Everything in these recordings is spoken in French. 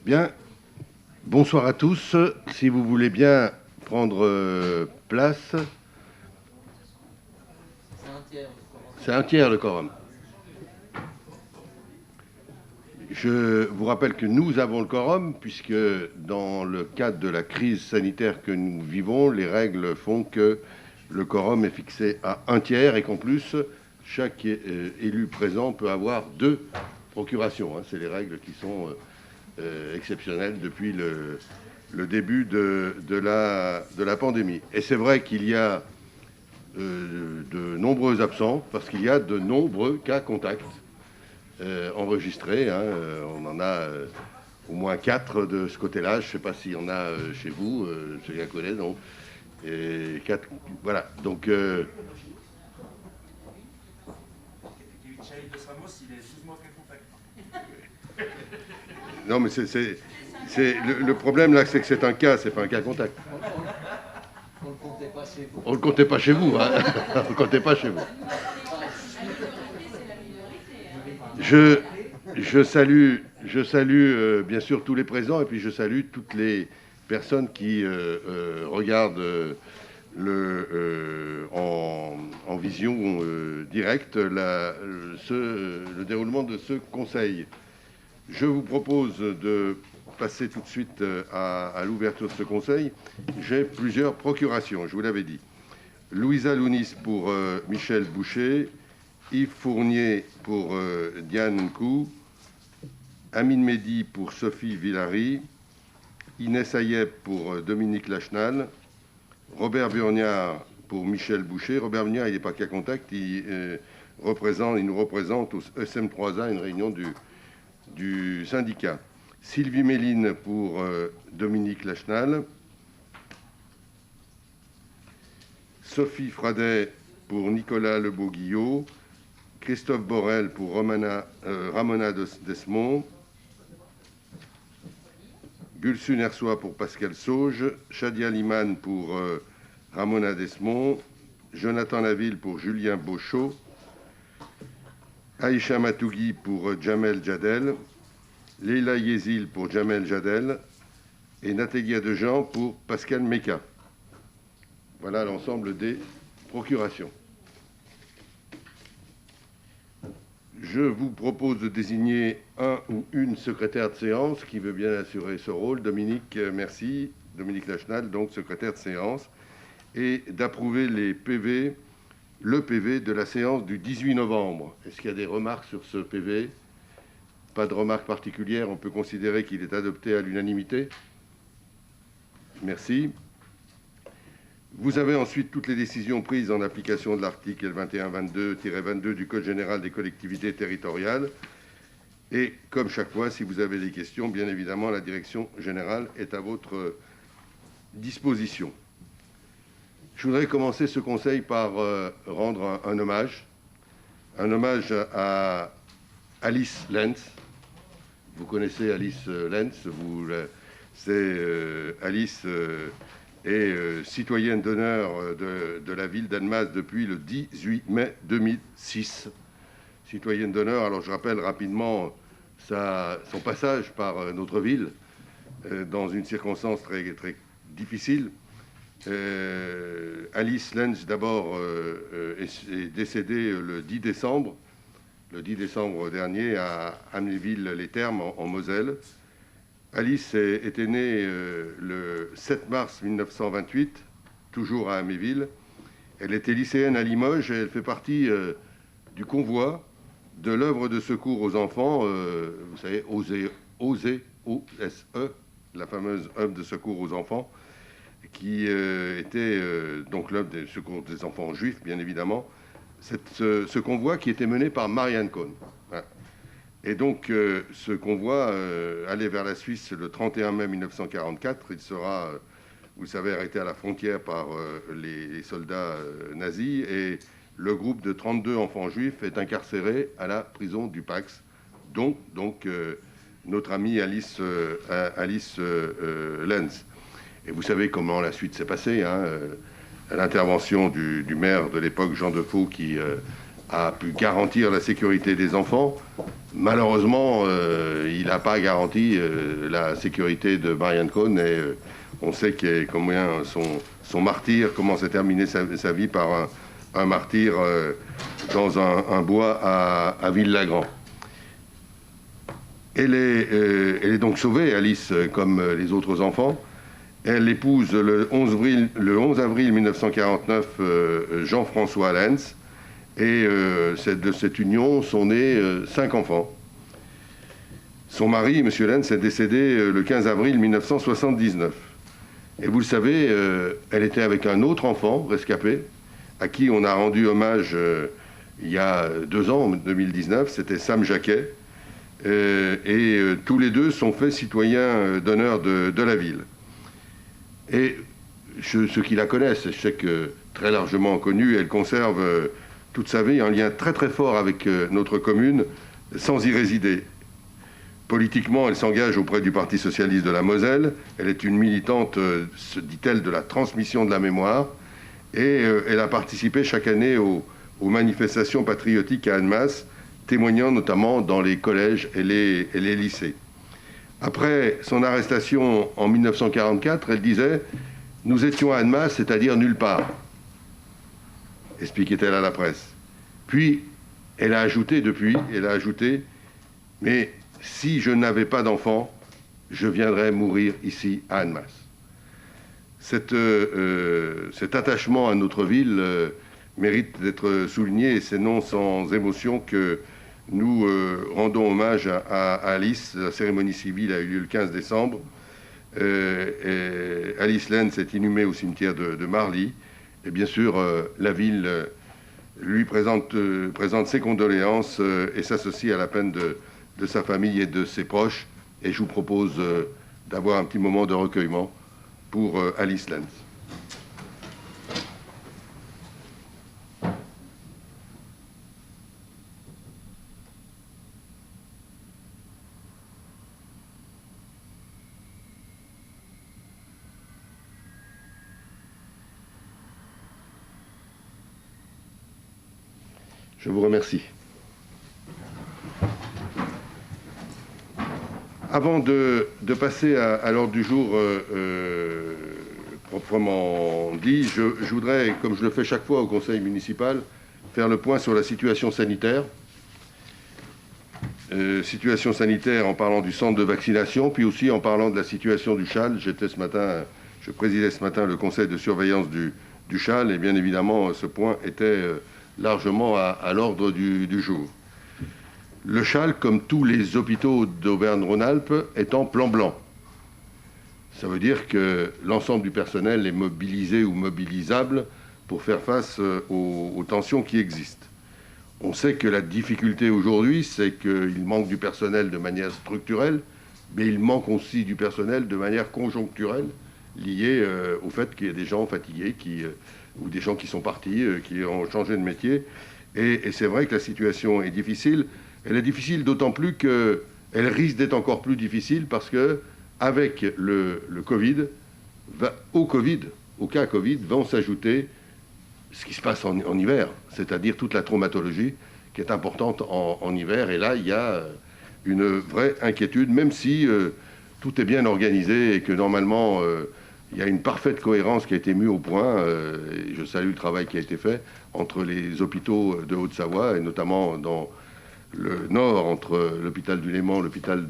Bien, bonsoir à tous. Si vous voulez bien prendre place. C'est un tiers le quorum. Je vous rappelle que nous avons le quorum, puisque dans le cadre de la crise sanitaire que nous vivons, les règles font que le quorum est fixé à un tiers et qu'en plus, chaque élu présent peut avoir 2 procurations. C'est les règles qui sont exceptionnelles depuis le début de la pandémie. Et c'est vrai qu'il y a de nombreux absents, parce qu'il y a de nombreux cas contacts enregistrés. On en a au moins 4 de ce côté-là. Je ne sais pas s'il y en a chez vous, chez Gacolet, non. Et 4, voilà. Donc, non, mais le problème là, c'est que c'est un cas, c'est pas un cas contact. On ne le comptait pas chez vous. On ne le comptait pas chez vous, hein. On ne le comptait pas chez vous. Je salue bien sûr tous les présents, et puis je salue toutes les personnes qui regardent en vision directe le déroulement de ce conseil. Je vous propose de passer tout de suite à l'ouverture de ce conseil. J'ai plusieurs procurations, je vous l'avais dit. Louisa Lounis pour Michel Boucher, Yves Fournier pour Diane Nkou, Amine Mehdi pour Sophie Villary, Inès Ayeb pour Dominique Lachenal, Robert Burniard pour Michel Boucher. Robert Burniard, il n'est pas qu'à contact, il nous représente au ESM3A, une réunion du syndicat. Sylvie Méline pour Dominique Lachenal, Sophie Fradet pour Nicolas Lebeau-Guillot, Christophe Borel pour Ramona Desmond, Gulsun Ersoy pour Pascal Sauge, Shadia Liman pour Ramona Desmond, Jonathan Laville pour Julien Beauchot, Aïcha Matougui pour Jamel Jadel, Leila Yezil pour Jamel Jadel et Nategia Dejean pour Pascal Meka. Voilà l'ensemble des procurations. Je vous propose de désigner un ou une secrétaire de séance qui veut bien assurer ce rôle. Dominique, merci. Dominique Lachenal, donc secrétaire de séance. Et d'approuver le PV de la séance du 18 novembre. Est-ce qu'il y a des remarques sur ce PV ? Pas de remarques particulières. On peut considérer qu'il est adopté à l'unanimité. Merci. Vous avez ensuite toutes les décisions prises en application de l'article 2122-22 du Code général des collectivités territoriales. Et comme chaque fois, si vous avez des questions, bien évidemment, la direction générale est à votre disposition. Je voudrais commencer ce conseil par rendre un hommage à Alice Lenz. Vous connaissez Alice Lenz, Alice est citoyenne d'honneur de la ville d'Annemasse depuis le 18 mai 2006. Citoyenne d'honneur, alors je rappelle rapidement son passage par notre ville dans une circonstance très, très difficile. Alice Lenz, d'abord, est décédée le 10 décembre dernier à Amnéville-les-Thermes, en Moselle. Alice était née le 7 mars 1928, toujours à Améville. Elle était lycéenne à Limoges et elle fait partie du convoi de l'œuvre de secours aux enfants, vous savez, OSE, la fameuse œuvre de secours aux enfants, qui était donc l'œuvre de secours des enfants juifs, bien évidemment. Ce convoi qui était mené par Marianne Cohn. Voilà. Et donc, ce convoi allait vers la Suisse le 31 mai 1944. Il sera, vous savez, arrêté à la frontière par les soldats nazis. Et le groupe de 32 enfants juifs est incarcéré à la prison du Pax, dont notre amie Alice Lenz. Et vous savez comment la suite s'est passée. L'intervention du maire de l'époque, Jean Defoe, qui a pu garantir la sécurité des enfants. malheureusement, il n'a pas garanti la sécurité de Marianne Cohn et on sait combien son martyr, comment s'est terminé sa vie par un martyr dans un bois à Ville-Lagrand. Elle est donc sauvée, Alice, comme les autres enfants. Elle épouse le 11 avril 1949 Jean-François Lenz. Et de cette union sont nés 5 enfants. Son mari, M. Lenz, est décédé le 15 avril 1979. Et vous le savez, elle était avec un autre enfant rescapé, à qui on a rendu hommage il y a 2 ans, en 2019, c'était Sam Jacquet. Tous les deux sont faits citoyens d'honneur de la ville. Et ceux qui la connaissent, je sais que très largement connue, elle conserve toute sa vie un lien très très fort avec notre commune, sans y résider. Politiquement, elle s'engage auprès du Parti socialiste de la Moselle. Elle est une militante, se dit-elle, de la transmission de la mémoire. Et elle a participé chaque année aux manifestations patriotiques à Annemasse, témoignant notamment dans les collèges et les lycées. Après son arrestation en 1944, elle disait « Nous étions à Annemasse, c'est-à-dire nulle part », expliquait-elle à la presse. Puis, elle a ajouté « Mais si je n'avais pas d'enfant, je viendrais mourir ici à Annemasse ». Cet attachement à notre ville mérite d'être souligné et c'est non sans émotion que nous rendons hommage à Alice. La cérémonie civile a eu lieu le 15 décembre. Alice Lenz est inhumée au cimetière de Marly. Et bien sûr, la ville lui présente ses condoléances et s'associe à la peine de sa famille et de ses proches. Et je vous propose d'avoir un petit moment de recueillement pour Alice Lenz. Je vous remercie. Avant de passer à l'ordre du jour proprement dit, je voudrais, comme je le fais chaque fois au conseil municipal, faire le point sur la situation sanitaire. Situation sanitaire en parlant du centre de vaccination, puis aussi en parlant de la situation du Châle. Je présidais ce matin le conseil de surveillance du Châle, et bien évidemment, ce point était largement à l'ordre du jour. Le Châle, comme tous les hôpitaux d'Auvergne-Rhône-Alpes, est en plan blanc. Ça veut dire que l'ensemble du personnel est mobilisé ou mobilisable pour faire face aux tensions qui existent. On sait que la difficulté aujourd'hui, c'est qu'il manque du personnel de manière structurelle, mais il manque aussi du personnel de manière conjoncturelle, liée au fait qu'il y a des gens fatigués ou des gens qui sont partis, qui ont changé de métier. Et c'est vrai que la situation est difficile. Elle est difficile d'autant plus qu'elle risque d'être encore plus difficile parce qu'avec le Covid, au cas Covid, vont s'ajouter ce qui se passe en hiver, c'est-à-dire toute la traumatologie qui est importante en hiver. Et là, il y a une vraie inquiétude, même si tout est bien organisé et que normalement, il y a une parfaite cohérence qui a été mise au point. Et je salue le travail qui a été fait entre les hôpitaux de Haute-Savoie et notamment dans le nord, entre l'hôpital du Léman, l'hôpital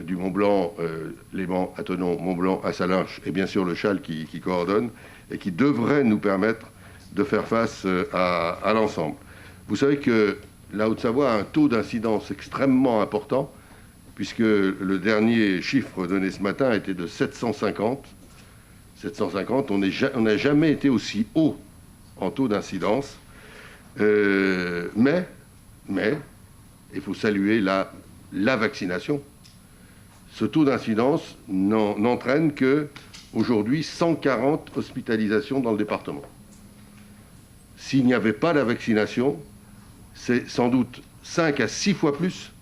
du Mont-Blanc, Léman à Thonon, Mont-Blanc à Sallanches, et bien sûr le Châle qui coordonne et qui devrait nous permettre de faire face à l'ensemble. Vous savez que la Haute-Savoie a un taux d'incidence extrêmement important, puisque le dernier chiffre donné ce matin était de 750. 750, on n'a jamais été aussi haut en taux d'incidence, mais il faut saluer la vaccination. Ce taux d'incidence n'entraîne qu'aujourd'hui 140 hospitalisations dans le département. S'il n'y avait pas la vaccination, c'est sans doute 5 à 6 fois plus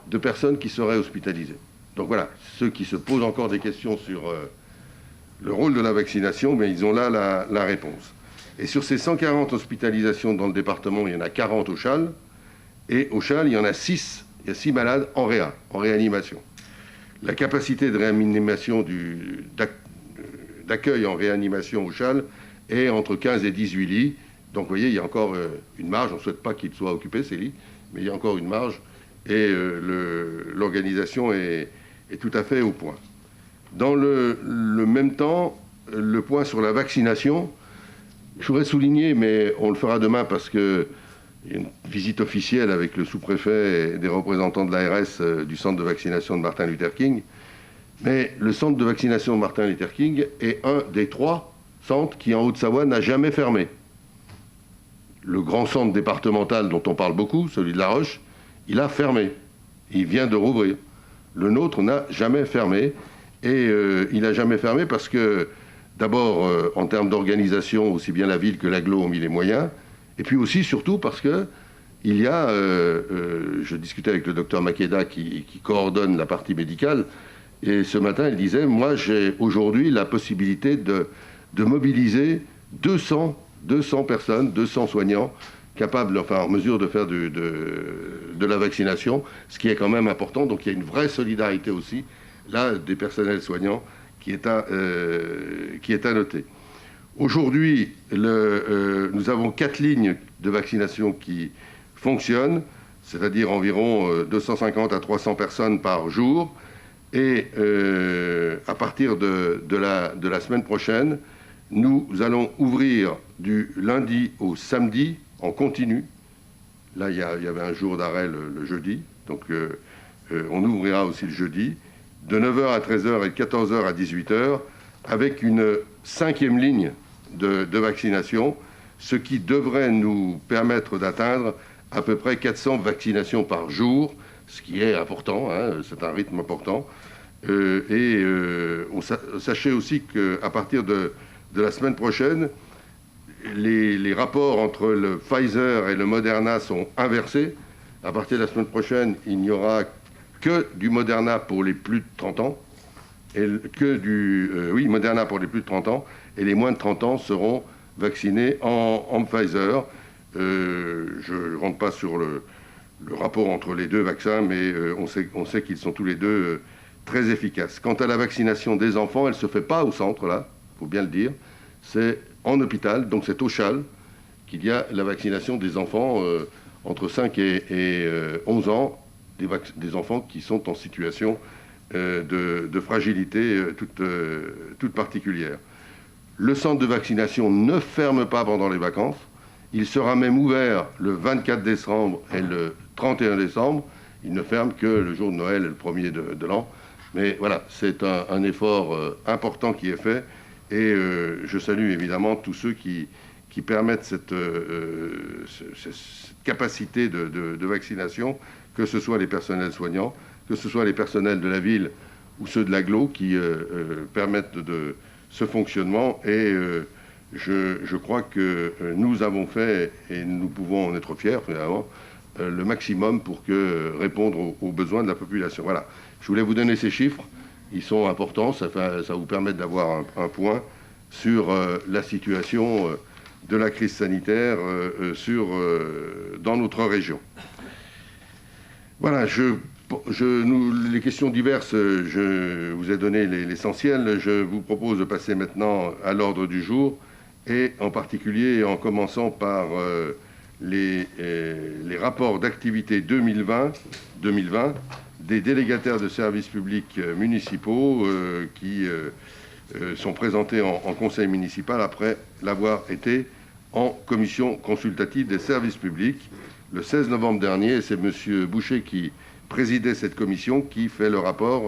de personnes qui seraient hospitalisées. Donc voilà, ceux qui se posent encore des questions sur le rôle de la vaccination, mais ils ont là la réponse. Et sur ces 140 hospitalisations dans le département, il y en a 40 au Châle, Et au CHAL, il y en a 6. Il y a 6 malades en réanimation. La capacité de réanimation d'accueil en réanimation au CHAL est entre 15 et 18 lits. Donc, vous voyez, il y a encore une marge. On ne souhaite pas qu'ils soient occupés, ces lits, mais il y a encore une marge. Et l'organisation est tout à fait au point. Dans le même temps, le point sur la vaccination, je voudrais souligner, mais on le fera demain parce qu'il y a une visite officielle avec le sous-préfet et des représentants de l'ARS du centre de vaccination de Martin Luther King. Mais le centre de vaccination de Martin Luther King est un des 3 centres qui, en Haute-Savoie, n'a jamais fermé. Le grand centre départemental dont on parle beaucoup, celui de La Roche, il a fermé. Il vient de rouvrir. Le nôtre n'a jamais fermé. Et il n'a jamais fermé parce que, d'abord, en termes d'organisation, aussi bien la ville que l'agglo ont mis les moyens. Et puis aussi, surtout, parce qu'il y a... je discutais avec le docteur Makeda qui coordonne la partie médicale. Et ce matin, il disait, moi, j'ai aujourd'hui la possibilité de mobiliser 200 personnes, 200 soignants capables, enfin en mesure de faire de la vaccination, ce qui est quand même important. Donc il y a une vraie solidarité aussi, là, des personnels soignants qui est à noter. Aujourd'hui, nous avons 4 lignes de vaccination qui fonctionnent, c'est-à-dire environ 250 à 300 personnes par jour. Et à partir de la semaine prochaine, nous allons ouvrir du lundi au samedi en continu. Là, il y avait un jour d'arrêt le jeudi, donc on ouvrira aussi le jeudi, de 9h à 13h et de 14h à 18h, avec une 5e ligne de vaccination, ce qui devrait nous permettre d'atteindre à peu près 400 vaccinations par jour, ce qui est important, hein, c'est un rythme important. Sachez aussi qu'à partir de la semaine prochaine, les rapports entre le Pfizer et le Moderna sont inversés. À partir de la semaine prochaine, il n'y aura que du Moderna pour les plus de 30 ans, Moderna pour les plus de 30 ans, et les moins de 30 ans seront vaccinés en Pfizer. Je ne rentre pas sur le rapport entre les deux vaccins, mais on sait qu'ils sont tous les deux très efficaces. Quant à la vaccination des enfants, elle ne se fait pas au centre, là, il faut bien le dire. C'est en hôpital, donc c'est au CHAL qu'il y a la vaccination des enfants entre 5 et 11 ans, des enfants qui sont en situation de fragilité toute particulière. Le centre de vaccination ne ferme pas pendant les vacances. Il sera même ouvert le 24 décembre et le 31 décembre. Il ne ferme que le jour de Noël et le 1er de l'an. Mais voilà, c'est un effort important qui est fait. Et je salue évidemment tous ceux qui permettent cette capacité de vaccination, que ce soit les personnels soignants, que ce soit les personnels de la ville ou ceux de l'agglo qui permettent de ce fonctionnement. Et je crois que nous avons fait, et nous pouvons en être fiers finalement, le maximum pour répondre aux besoins de la population. Voilà, je voulais vous donner ces chiffres. Ils sont importants, ça vous permet d'avoir un point sur la situation de la crise sanitaire dans notre région. Voilà, les questions diverses, je vous ai donné l'essentiel. Je vous propose de passer maintenant à l'ordre du jour, et en particulier en commençant par les rapports d'activité 2020 des délégataires de services publics municipaux qui sont présentés en conseil municipal après l'avoir été en commission consultative des services publics le 16 novembre dernier. Et c'est M. Boucher qui présidait cette commission qui fait le rapport